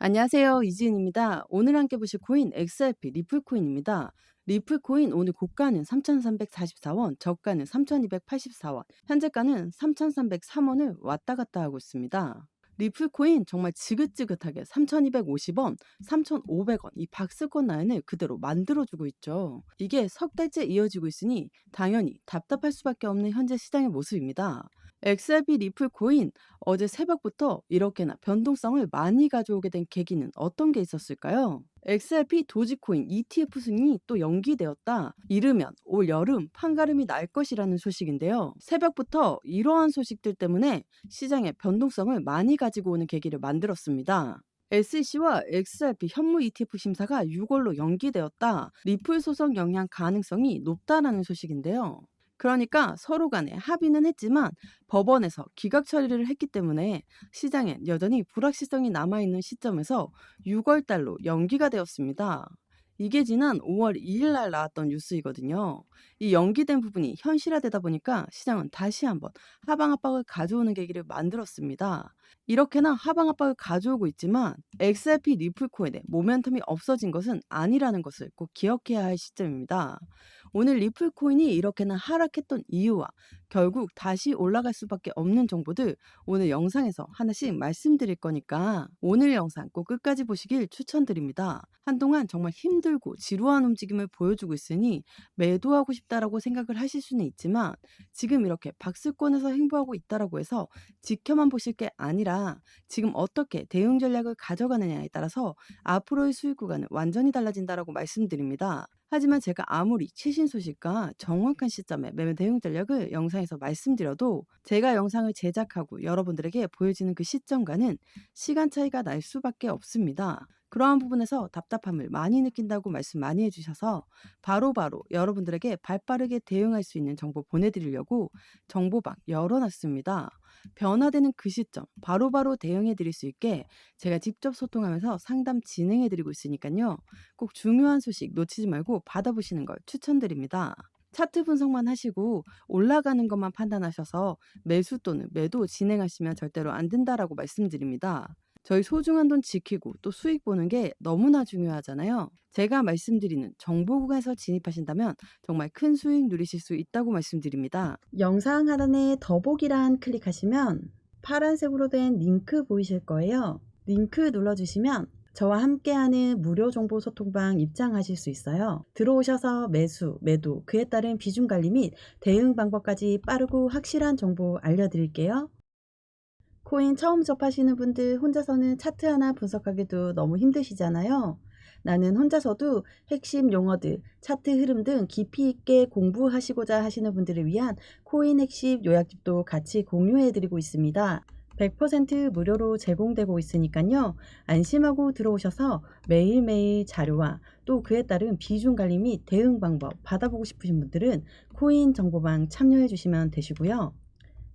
안녕하세요. 이지은입니다. 오늘 함께 보실 코인 XRP 리플코인입니다. 리플코인 오늘 고가는 3,344원, 저가는 3,284원, 현재가는 3,303원을 왔다 갔다 하고 있습니다. 리플코인 정말 지긋지긋하게 3,250원, 3,500원 이 박스권 라인을 그대로 만들어주고 있죠. 이게 석 달째 이어지고 있으니 당연히 답답할 수밖에 없는 현재 시장의 모습입니다. XRP 리플코인 어제 새벽부터 이렇게나 변동성을 많이 가져오게 된 계기는 어떤 게 있었을까요? XRP 도지코인 ETF 승인이 또 연기되었다. 이르면 올 여름 판가름이 날 것이라는 소식인데요. 새벽부터 이러한 소식들 때문에 시장에 변동성을 많이 가지고 오는 계기를 만들었습니다. SEC와 XRP 현무 ETF 심사가 6월로 연기되었다. 리플 소송 영향 가능성이 높다라는 소식인데요. 그러니까 서로 간에 합의는 했지만 법원에서 기각 처리를 했기 때문에 시장엔 여전히 불확실성이 남아있는 시점에서 6월 달로 연기가 되었습니다. 이게 지난 5월 2일 날 나왔던 뉴스이거든요. 이 연기된 부분이 현실화되다 보니까 시장은 다시 한번 하방 압박을 가져오는 계기를 만들었습니다. 이렇게나 하방 압박을 가져오고 있지만 XRP 리플코인의 모멘텀이 없어진 것은 아니라는 것을 꼭 기억해야 할 시점입니다. 오늘 리플코인이 이렇게나 하락했던 이유와 결국 다시 올라갈 수밖에 없는 정보들 오늘 영상에서 하나씩 말씀드릴 거니까 오늘 영상 꼭 끝까지 보시길 추천드립니다. 한동안 정말 힘들고 지루한 움직임을 보여주고 있으니 매도하고 싶다라고 생각을 하실 수는 있지만 지금 이렇게 박스권에서 행보하고 있다라고 해서 지켜만 보실 게 아니라 지금 어떻게 대응 전략을 가져가느냐에 따라서 앞으로의 수익 구간은 완전히 달라진다라고 말씀드립니다. 하지만 제가 아무리 최신 소식과 정확한 시점에 매매 대응 전략을 영상에서 말씀드려도 제가 영상을 제작하고 여러분들에게 보여지는 그 시점과는 시간 차이가 날 수밖에 없습니다. 그러한 부분에서 답답함을 많이 느낀다고 말씀 많이 해주셔서 바로바로 여러분들에게 발빠르게 대응할 수 있는 정보 보내드리려고 정보방 열어놨습니다. 변화되는 그 시점 바로바로 대응해 드릴 수 있게 제가 직접 소통하면서 상담 진행해 드리고 있으니까요. 꼭 중요한 소식 놓치지 말고 받아보시는 걸 추천드립니다. 차트 분석만 하시고 올라가는 것만 판단하셔서 매수 또는 매도 진행하시면 절대로 안 된다라고 말씀드립니다. 저희 소중한 돈 지키고 또 수익 보는 게 너무나 중요하잖아요. 제가 말씀드리는 정보 구간에서 진입하신다면 정말 큰 수익 누리실 수 있다고 말씀드립니다. 영상 하단에 더보기란 클릭하시면 파란색으로 된 링크 보이실 거예요. 링크 눌러주시면 저와 함께하는 무료 정보 소통방 입장하실 수 있어요. 들어오셔서 매수, 매도, 그에 따른 비중 관리 및 대응 방법까지 빠르고 확실한 정보 알려드릴게요. 코인 처음 접하시는 분들 혼자서는 차트 하나 분석하기도 너무 힘드시잖아요. 나는 혼자서도 핵심 용어들, 차트 흐름 등 깊이 있게 공부하시고자 하시는 분들을 위한 코인 핵심 요약집도 같이 공유해드리고 있습니다. 100% 무료로 제공되고 있으니까요. 안심하고 들어오셔서 매일매일 자료와 또 그에 따른 비중 관리 및 대응 방법 받아보고 싶으신 분들은 코인 정보방 참여해 주시면 되시고요.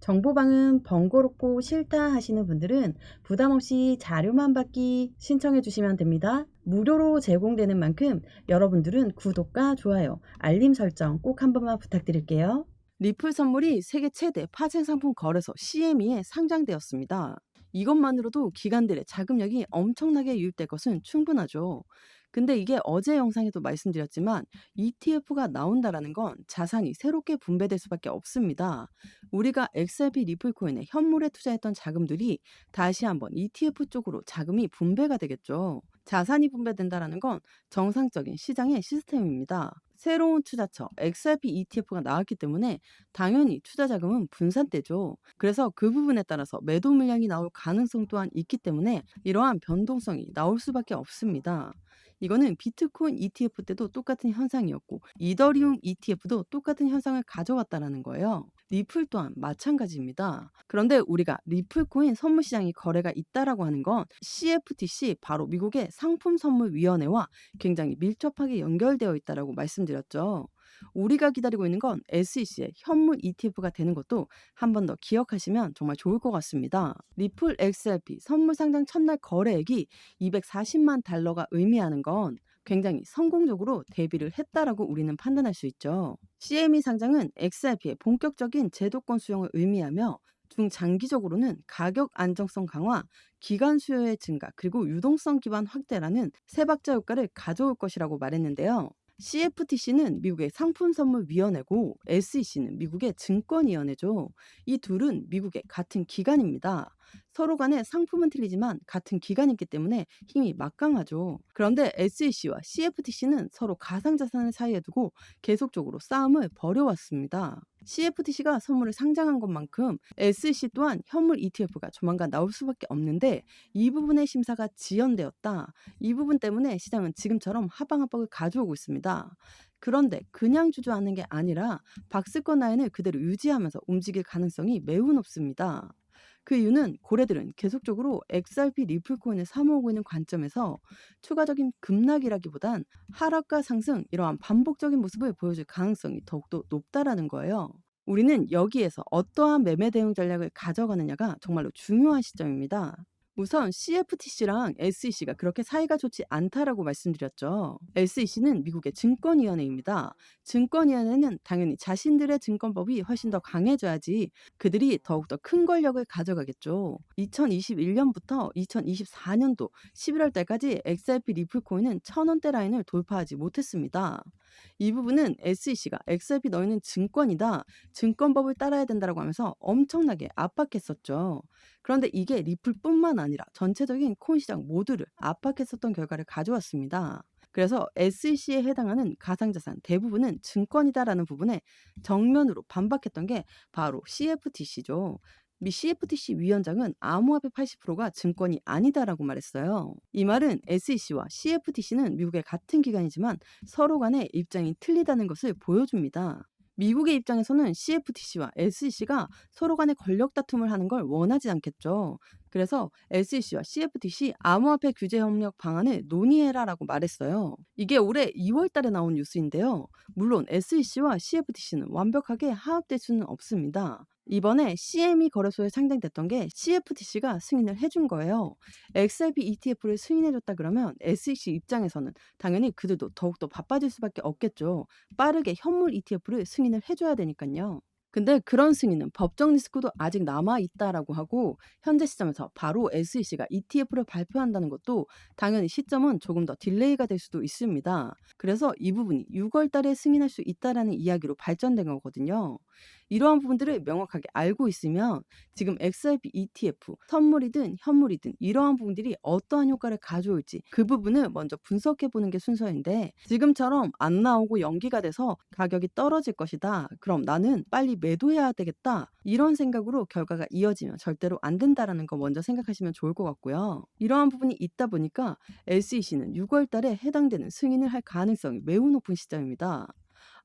정보방은 번거롭고 싫다 하시는 분들은 부담없이 자료만 받기 신청해 주시면 됩니다. 무료로 제공되는 만큼 여러분들은 구독과 좋아요, 알림 설정 꼭 한 번만 부탁드릴게요. 리플 선물이 세계 최대 파생 상품 거래소 CME에 상장되었습니다. 이것만으로도 기관들의 자금력이 엄청나게 유입될 것은 충분하죠. 근데 이게 어제 영상에도 말씀드렸지만 ETF가 나온다라는 건 자산이 새롭게 분배될 수밖에 없습니다. 우리가 XRP 리플코인에 현물에 투자했던 자금들이 다시 한번 ETF 쪽으로 자금이 분배가 되겠죠. 자산이 분배된다라는 건 정상적인 시장의 시스템입니다. 새로운 투자처 XRP ETF가 나왔기 때문에 당연히 투자 자금은 분산되죠. 그래서 그 부분에 따라서 매도 물량이 나올 가능성 또한 있기 때문에 이러한 변동성이 나올 수밖에 없습니다. 이거는 비트코인 ETF 때도 똑같은 현상이었고 이더리움 ETF도 똑같은 현상을 가져왔다라는 거예요. 리플 또한 마찬가지입니다. 그런데 우리가 리플 코인 선물 시장이 거래가 있다라고 하는 건 CFTC 바로 미국의 상품 선물 위원회와 굉장히 밀접하게 연결되어 있다라고 말씀드렸죠. 우리가 기다리고 있는 건 SEC의 현물 ETF가 되는 것도 한 번 더 기억하시면 정말 좋을 것 같습니다. 리플 XRP 선물 상장 첫날 거래액이 240만 달러가 의미하는 건 굉장히 성공적으로 대비를 했다라고 우리는 판단할 수 있죠. CME 상장은 XRP의 본격적인 제도권 수용을 의미하며 중장기적으로는 가격 안정성 강화, 기간 수요의 증가, 그리고 유동성 기반 확대라는 세 박자 효과를 가져올 것이라고 말했는데요. CFTC는 미국의 상품선물위원회고 SEC는 미국의 증권위원회죠. 이 둘은 미국의 같은 기관입니다. 서로 간에 상품은 틀리지만 같은 기관이기 때문에 힘이 막강하죠. 그런데 SEC와 CFTC는 서로 가상자산을 사이에 두고 계속적으로 싸움을 벌여왔습니다. CFTC가 선물을 상장한 것만큼 SEC 또한 현물 ETF가 조만간 나올 수밖에 없는데 이 부분의 심사가 지연되었다. 이 부분 때문에 시장은 지금처럼 하방압박을 가져오고 있습니다. 그런데 그냥 주저하는 게 아니라 박스권 라인을 그대로 유지하면서 움직일 가능성이 매우 높습니다. 그 이유는 고래들은 계속적으로 XRP 리플코인을 사모으고 있는 관점에서 추가적인 급락이라기보단 하락과 상승 이러한 반복적인 모습을 보여줄 가능성이 더욱더 높다라는 거예요. 우리는 여기에서 어떠한 매매 대응 전략을 가져가느냐가 정말로 중요한 시점입니다. 우선 CFTC랑 SEC가 그렇게 사이가 좋지 않다라고 말씀드렸죠. SEC는 미국의 증권위원회입니다. 증권위원회는 당연히 자신들의 증권법이 훨씬 더 강해져야지 그들이 더욱더 큰 권력을 가져가겠죠. 2021년부터 2024년도 11월 달까지 XRP 리플코인은 1,000원대 라인을 돌파하지 못했습니다. 이 부분은 SEC가 XRP 너희는 증권이다, 증권법을 따라야 된다라고 하면서 엄청나게 압박했었죠. 그런데 이게 리플뿐만 아니라 전체적인 코인 시장 모두를 압박했었던 결과를 가져왔습니다. 그래서 SEC에 해당하는 가상자산 대부분은 증권이다라는 부분에 정면으로 반박했던 게 바로 CFTC죠. 미 CFTC 위원장은 암호화폐 80%가 증권이 아니다라고 말했어요. 이 말은 SEC와 CFTC는 미국의 같은 기관이지만 서로 간의 입장이 틀리다는 것을 보여줍니다. 미국의 입장에서는 CFTC와 SEC가 서로 간의 권력 다툼을 하는 걸 원하지 않겠죠. 그래서 SEC와 CFTC 암호화폐 규제 협력 방안을 논의해라라고 말했어요. 이게 올해 2월 달에 나온 뉴스인데요. 물론 SEC와 CFTC는 완벽하게 화합될 수는 없습니다. 이번에 CME 거래소에 상장됐던 게 CFTC가 승인을 해준 거예요. XRP ETF를 승인해줬다 그러면 SEC 입장에서는 당연히 그들도 더욱더 바빠질 수밖에 없겠죠. 빠르게 현물 ETF를 승인을 해줘야 되니까요. 근데 그런 승인은 법적 리스크도 아직 남아 있다라고 하고 현재 시점에서 바로 SEC가 ETF를 발표한다는 것도 당연히 시점은 조금 더 딜레이가 될 수도 있습니다. 그래서 이 부분이 6월 달에 승인할 수 있다라는 이야기로 발전된 거거든요. 이러한 부분들을 명확하게 알고 있으면 지금 XRP ETF, 선물이든 현물이든 이러한 부분들이 어떠한 효과를 가져올지 그 부분을 먼저 분석해 보는 게 순서인데 지금처럼 안 나오고 연기가 돼서 가격이 떨어질 것이다. 그럼 나는 빨리 매도해야 되겠다. 이런 생각으로 결과가 이어지면 절대로 안 된다라는 거 먼저 생각하시면 좋을 것 같고요. 이러한 부분이 있다 보니까 SEC는 6월 달에 해당되는 승인을 할 가능성이 매우 높은 시점입니다.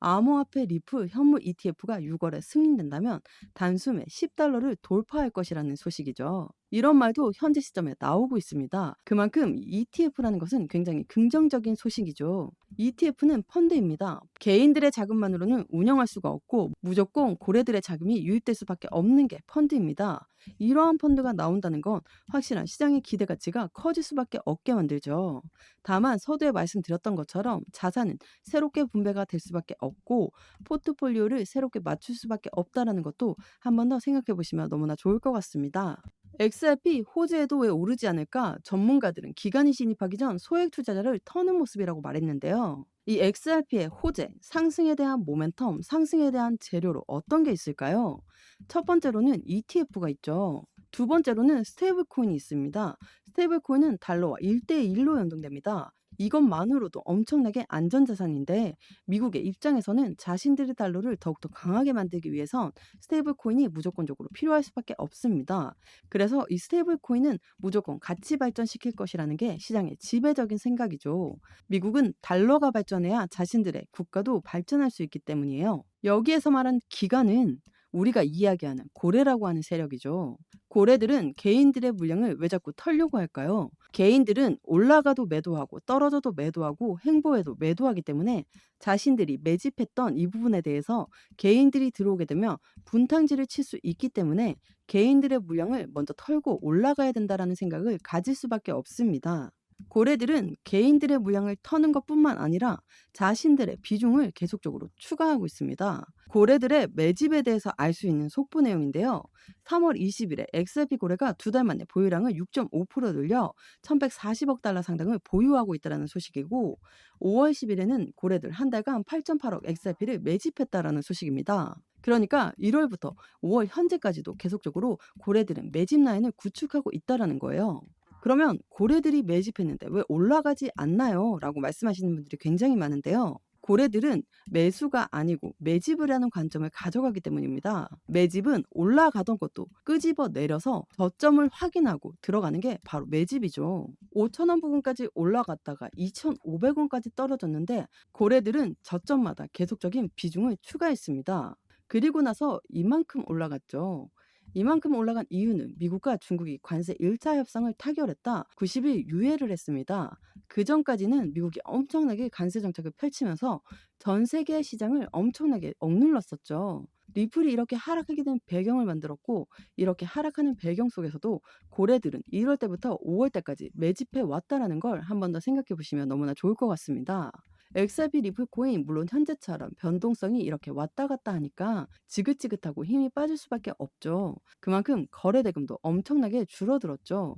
암호화폐 리플 현물 ETF가 6월에 승인된다면 단숨에 $10를 돌파할 것이라는 소식이죠. 이런 말도 현재 시점에 나오고 있습니다. 그만큼 ETF라는 것은 굉장히 긍정적인 소식이죠. ETF는 펀드입니다. 개인들의 자금만으로는 운영할 수가 없고 무조건 고래들의 자금이 유입될 수밖에 없는 게 펀드입니다. 이러한 펀드가 나온다는 건 확실한 시장의 기대 가치가 커질 수밖에 없게 만들죠. 다만 서두에 말씀드렸던 것처럼 자산은 새롭게 분배가 될 수밖에 없고 포트폴리오를 새롭게 맞출 수밖에 없다라는 것도 한 번 더 생각해 보시면 너무나 좋을 것 같습니다. XRP 호재에도 왜 오르지 않을까? 전문가들은 기관이 진입하기 전 소액 투자자를 터는 모습이라고 말했는데요. 이 XRP의 호재, 상승에 대한 모멘텀, 상승에 대한 재료로 어떤 게 있을까요? 첫 번째로는 ETF가 있죠. 두 번째로는 스테이블 코인이 있습니다. 스테이블 코인은 달러와 1대1로 연동됩니다. 이것만으로도 엄청나게 안전자산인데 미국의 입장에서는 자신들의 달러를 더욱더 강하게 만들기 위해선 스테이블 코인이 무조건적으로 필요할 수밖에 없습니다. 그래서 이 스테이블 코인은 무조건 같이 발전시킬 것이라는 게 시장의 지배적인 생각이죠. 미국은 달러가 발전해야 자신들의 국가도 발전할 수 있기 때문이에요. 여기에서 말한 기관은 우리가 이야기하는 고래라고 하는 세력이죠. 고래들은 개인들의 물량을 왜 자꾸 털려고 할까요? 개인들은 올라가도 매도하고 떨어져도 매도하고 행보해도 매도하기 때문에 자신들이 매집했던 이 부분에 대해서 개인들이 들어오게 되면 분탕질을 칠 수 있기 때문에 개인들의 물량을 먼저 털고 올라가야 된다라는 생각을 가질 수밖에 없습니다. 고래들은 개인들의 물량을 터는 것뿐만 아니라 자신들의 비중을 계속적으로 추가하고 있습니다. 고래들의 매집에 대해서 알 수 있는 속보 내용인데요. 3월 20일에 XRP 고래가 두 달 만에 보유량을 6.5% 늘려 1140억 달러 상당을 보유하고 있다는 소식이고, 5월 10일에는 고래들 한 달간 8.8억 XRP를 매집했다라는 소식입니다. 그러니까 1월부터 5월 현재까지도 계속적으로 고래들은 매집 라인을 구축하고 있다라는 거예요. 그러면 고래들이 매집했는데 왜 올라가지 않나요? 라고 말씀하시는 분들이 굉장히 많은데요. 고래들은 매수가 아니고 매집을 하는 관점을 가져가기 때문입니다. 매집은 올라가던 것도 끄집어 내려서 저점을 확인하고 들어가는 게 바로 매집이죠. 5,000원 부근까지 올라갔다가 2,500원까지 떨어졌는데 고래들은 저점마다 계속적인 비중을 추가했습니다. 그리고 나서 이만큼 올라갔죠. 이만큼 올라간 이유는 미국과 중국이 관세 1차 협상을 타결했다 90일 유예를 했습니다. 그 전까지는 미국이 엄청나게 관세 정책을 펼치면서 전 세계 시장을 엄청나게 억눌렀었죠. 리플이 이렇게 하락하게 된 배경을 만들었고, 이렇게 하락하는 배경 속에서도 고래들은 1월 때부터 5월 때까지 매집해 왔다라는 걸 한 번 더 생각해 보시면 너무나 좋을 것 같습니다. XRP 리플 코인 물론 현재처럼 변동성이 이렇게 왔다 갔다 하니까 지긋지긋하고 힘이 빠질 수밖에 없죠. 그만큼 거래 대금도 엄청나게 줄어들었죠.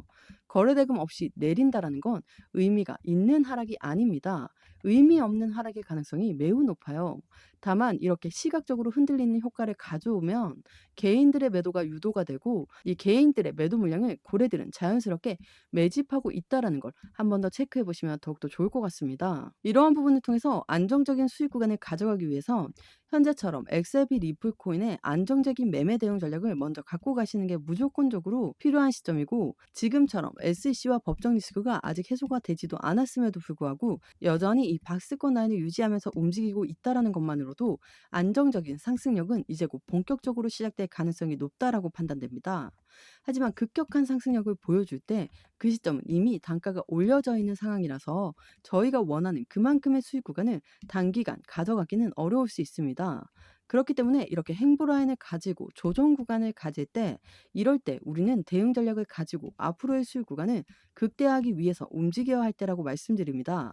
거래 대금 없이 내린다라는 건 의미가 있는 하락이 아닙니다. 의미 없는 하락의 가능성이 매우 높아요. 다만 이렇게 시각적으로 흔들리는 효과를 가져오면 개인들의 매도가 유도가 되고, 이 개인들의 매도 물량을 고래들은 자연스럽게 매집하고 있다라는 걸 한 번 더 체크해 보시면 더욱더 좋을 것 같습니다. 이러한 부분을 통해서 안정적인 수익 구간을 가져가기 위해서 현재처럼 XRP 리플 코인의 안정적인 매매 대응 전략을 먼저 갖고 가시는 게 무조건적으로 필요한 시점이고, 지금처럼 SEC와 법정 리스크가 아직 해소가 되지도 않았음에도 불구하고 여전히 이 박스권 라인을 유지하면서 움직이고 있다라는 것만으로도 안정적인 상승력은 이제 곧 본격적으로 시작될 가능성이 높다라고 판단됩니다. 하지만 급격한 상승력을 보여줄 때 그 시점은 이미 단가가 올려져 있는 상황이라서 저희가 원하는 그만큼의 수익 구간을 단기간 가져가기는 어려울 수 있습니다. 그렇기 때문에 이렇게 행보 라인을 가지고 조정 구간을 가질 때, 이럴 때 우리는 대응 전략을 가지고 앞으로의 수익 구간을 극대화하기 위해서 움직여야 할 때라고 말씀드립니다.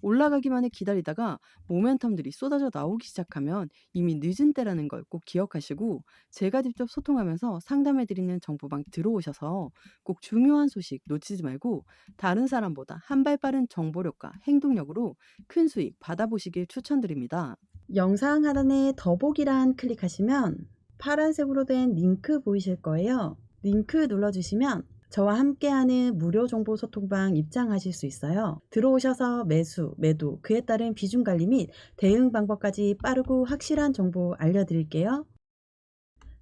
올라가기만을 기다리다가 모멘텀들이 쏟아져 나오기 시작하면 이미 늦은 때라는 걸 꼭 기억하시고, 제가 직접 소통하면서 상담해 드리는 정보방 들어오셔서 꼭 중요한 소식 놓치지 말고 다른 사람보다 한 발 빠른 정보력과 행동력으로 큰 수익 받아보시길 추천드립니다. 영상 하단에 더보기란 클릭하시면 파란색으로 된 링크 보이실 거예요. 링크 눌러주시면 저와 함께하는 무료 정보 소통방 입장하실 수 있어요. 들어오셔서 매수, 매도, 그에 따른 비중 관리 및 대응 방법까지 빠르고 확실한 정보 알려드릴게요.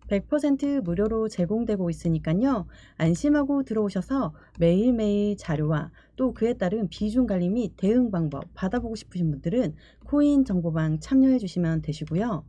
100% 무료로 제공되고 있으니까요. 안심하고 들어오셔서 매일매일 자료와 또 그에 따른 비중 관리 및 대응 방법 받아보고 싶으신 분들은 코인 정보방 참여해 주시면 되시고요.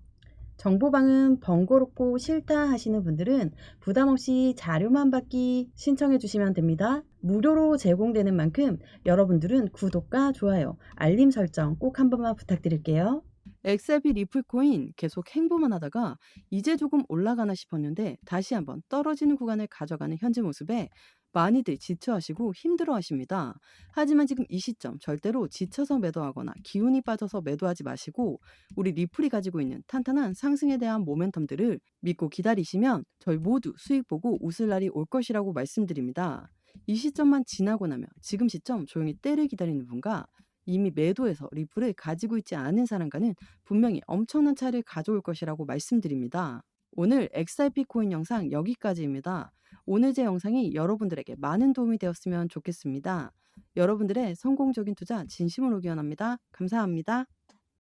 정보방은 번거롭고 싫다 하시는 분들은 부담 없이 자료만 받기 신청해 주시면 됩니다. 무료로 제공되는 만큼 여러분들은 구독과 좋아요, 알림 설정 꼭 한 번만 부탁드릴게요. XRP 리플 코인 계속 행보만 하다가 이제 조금 올라가나 싶었는데 다시 한번 떨어지는 구간을 가져가는 현재 모습에 많이들 지쳐하시고 힘들어하십니다. 하지만 지금 이 시점 절대로 지쳐서 매도하거나 기운이 빠져서 매도하지 마시고, 우리 리플이 가지고 있는 탄탄한 상승에 대한 모멘텀들을 믿고 기다리시면 저희 모두 수익 보고 웃을 날이 올 것이라고 말씀드립니다. 이 시점만 지나고 나면 지금 시점 조용히 때를 기다리는 분과 이미 매도해서 리플을 가지고 있지 않은 사람과는 분명히 엄청난 차이를 가져올 것이라고 말씀드립니다. 오늘 XRP 코인 영상 여기까지입니다. 오늘 제 영상이 여러분들에게 많은 도움이 되었으면 좋겠습니다. 여러분들의 성공적인 투자 진심으로 기원합니다. 감사합니다.